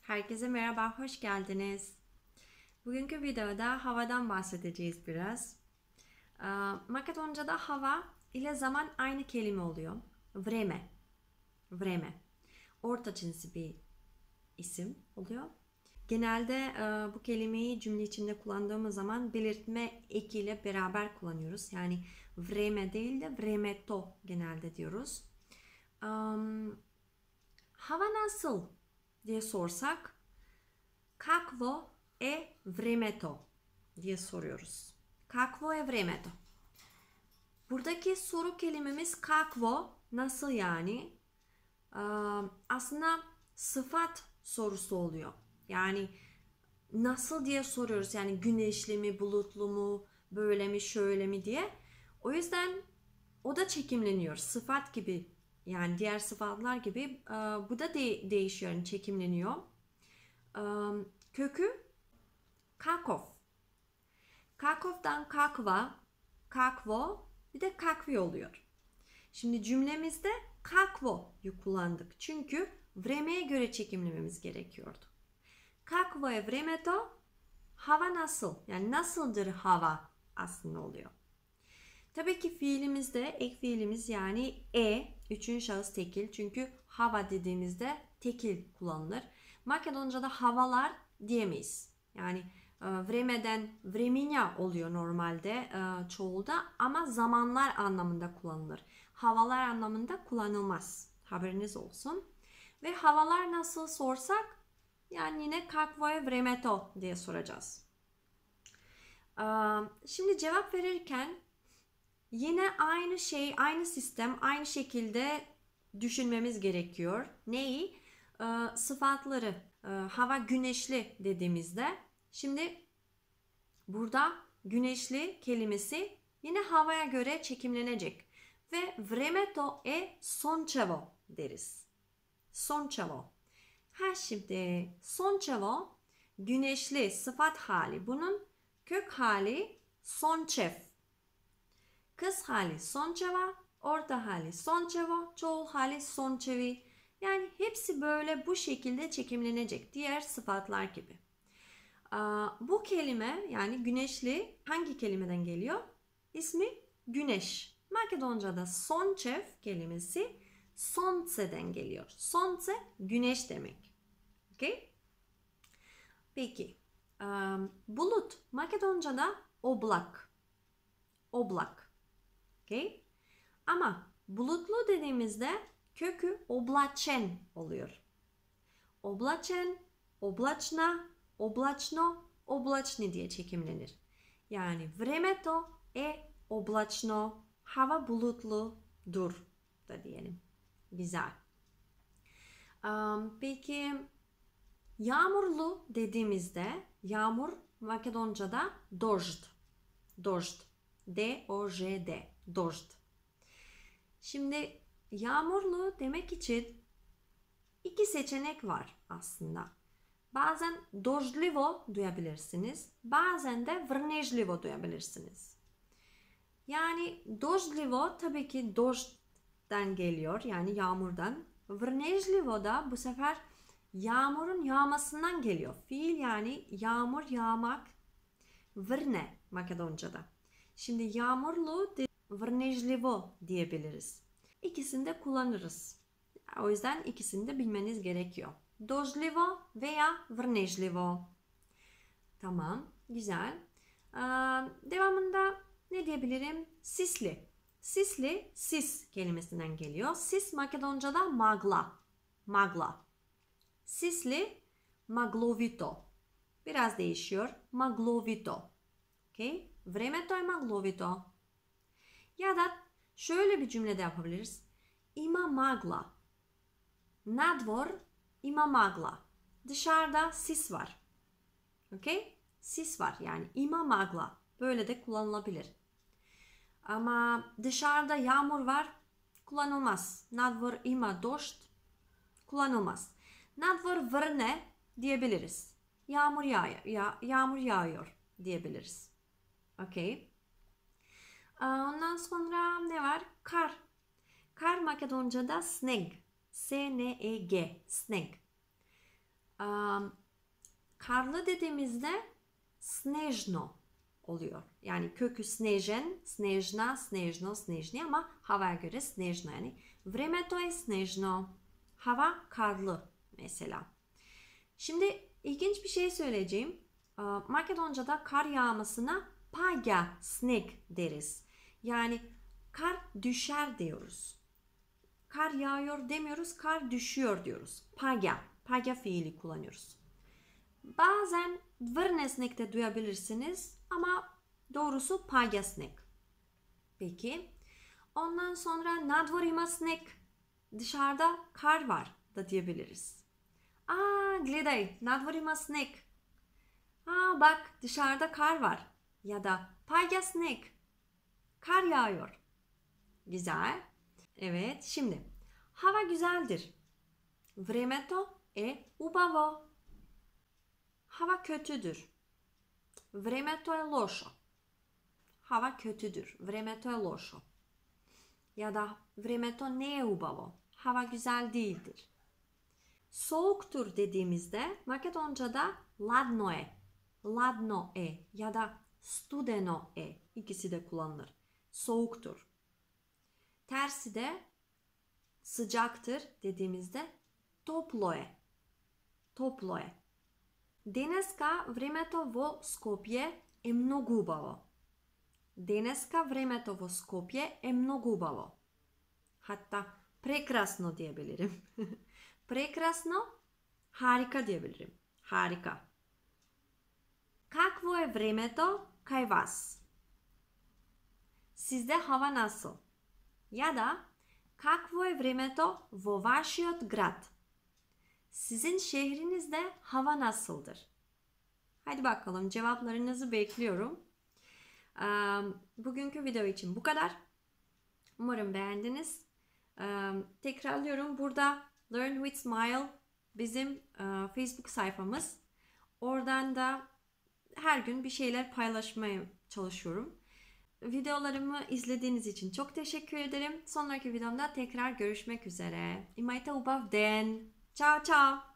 Herkese merhaba, hoş geldiniz. Bugünkü videoda havadan bahsedeceğiz biraz. Makedonca'da hava ile zaman aynı kelime oluyor. Vreme, vreme. Orta cinsi bir isim oluyor. Genelde bu kelimeyi cümle içinde kullandığımız zaman belirtme ekiyle beraber kullanıyoruz. Yani vreme değil de vremeto genelde diyoruz. Hava nasıl diye sorsak Kakvo e vremeto diye soruyoruz. Kakvo e vremeto. Buradaki soru kelimemiz kakvo nasıl yani? Aslında sıfat sorusu oluyor. Yani nasıl diye soruyoruz. Yani güneşli mi, bulutlu mu, böyle mi, şöyle mi diye. O yüzden o da çekimleniyor. Sıfat gibi yani diğer sıfatlar gibi bu da değişiyor, yani çekimleniyor. Kökü Kakov. Kakov'dan kakva, kakvo bir de kakvi oluyor. Şimdi cümlemizde kakvo'yu kullandık. Çünkü vreme'ye göre çekimlememiz gerekiyordu. Kakvo'ya vremeto hava nasıl? Yani nasıldır hava aslında oluyor. Tabii ki fiilimizde ek fiilimiz yani üçüncü şahıs tekil. Çünkü hava dediğimizde tekil kullanılır. Makedonca'da havalar diyemeyiz. Yani vreme'den vremina oluyor normalde çoğulda ama zamanlar anlamında kullanılır. Havalar anlamında kullanılmaz. Haberiniz olsun. Ve havalar nasıl sorsak yani yine kakvoje vremeto diye soracağız. Şimdi cevap verirken yine aynı şey, aynı sistem, aynı şekilde düşünmemiz gerekiyor. Neyi? Sıfatları. Hava güneşli dediğimizde. Şimdi burada güneşli kelimesi yine havaya göre çekimlenecek. Ve vremeto e sončevo deriz. Sončevo. Şimdi sončevo güneşli sıfat hali. Bunun kök hali sončev. Kız hali sončeva, orta hali sončevo, çoğul hali sončevi. Yani hepsi böyle bu şekilde çekimlenecek diğer sıfatlar gibi. Bu kelime yani güneşli hangi kelimeden geliyor? İsmi güneş. Makedonca'da sončev kelimesi sonce'den geliyor. Sonce güneş demek. Okay? Peki. Bulut Makedonca'da oblak. Oblak. Okay? Ama bulutlu dediğimizde kökü oblaçen oluyor. Oblaçen, oblaçna, oblaçno, oblaçni diye çekimlenir. Yani vremeto e oblaçno, hava bulutludur da diyelim. Güzel. Peki yağmurlu dediğimizde yağmur Makedonca'da dojd. Dojd. D-O-J-D. Dojd. Şimdi yağmurlu demek için iki seçenek var aslında. Bazen doždlivo duyabilirsiniz. Bazen de vrnežlivo duyabilirsiniz. Yani doždlivo tabii ki dožd'den geliyor. Yani yağmurdan. Vrnežlivo da bu sefer yağmurun yağmasından geliyor. Fiil yani yağmur yağmak. Vrne Makedonca'da. Şimdi yağmurlu vrnežlivo diyebiliriz. İkisini de kullanırız. O yüzden ikisini de bilmeniz gerekiyor. Doždlivo veya vrnežlivo. Tamam, güzel. Devamında ne diyebilirim? Sisli. Sisli, sis kelimesinden geliyor. Sis Makedonca'da magla. Magla. Sisli, maglovito. Biraz değişiyor. Maglovito. Okay? Vremeto je maglovito. Ya da şöyle bir cümle de yapabiliriz. Ima magla. Nadvor ima magla. Dışarıda sis var. Okay? Sis var yani ima magla. Böyle de kullanılabilir. Ama dışarıda yağmur var. Kullanılmaz. Nadvor ima dožd. Kullanılmaz. Nadvor vrne diyebiliriz. Yağmur yağıyor diyebiliriz. Okay. Ondan sonra ne var? Kar. Kar Makedonca'da sneg. S-N-E-G. Sneg. Karlı dediğimizde snežno oluyor. Yani kökü snežen, snežna, snežno, snežni ama havaya göre snežno yani. Vremeto je snežno. Hava karlı mesela. Şimdi ilginç bir şey söyleyeceğim. Makedonca'da kar yağmasına paga sneg deriz. Yani kar düşer diyoruz. Kar yağıyor demiyoruz, kar düşüyor diyoruz. Paga, paga fiili kullanıyoruz. Bazen vrnesnek de duyabilirsiniz ama doğrusu paga sneg. Peki. Ondan sonra nadvor ima sneg. Dışarıda kar var da diyebiliriz. Gledaj, nadvor ima sneg. Bak dışarıda kar var. Ya da paga sneg. Kar yağıyor. Güzel. Evet, şimdi hava güzeldir. Vremeto je ubavo. Hava kötüdür. Vremeto je lošo. Hava kötüdür. Vremeto je lošo. Ya da vremeto ne je ubavo. Hava güzel değildir. Soğuktur dediğimizde Makedonca'da ladno je. Ladno je ya da studeno je. İkisi de kullanılır. Soğuktur. Tersi de sıcaktır dediğimizde toplo je. Toplo je. Deneska vremeto vo Skopje je mnogo ubavo. Deneska vremeto vo Skopje je mnogo ubavo. Hatta prekrasno diyebilirim. Prekrasno, harika diyebilirim. Harika. Kakvo je vremeto kaj vas? Sizde hava nasıl? Ya da kakvo je vremeto vo vašiot grad? Sizin şehrinizde hava nasıldır? Hadi bakalım, cevaplarınızı bekliyorum. Bugünkü video için bu kadar. Umarım beğendiniz. Tekrarlıyorum. Burada Learn with Smile bizim Facebook sayfamız. Oradan da her gün bir şeyler paylaşmaya çalışıyorum. Videolarımı izlediğiniz için çok teşekkür ederim. Sonraki videomda tekrar görüşmek üzere. Imajte ubav den. Ciao ciao.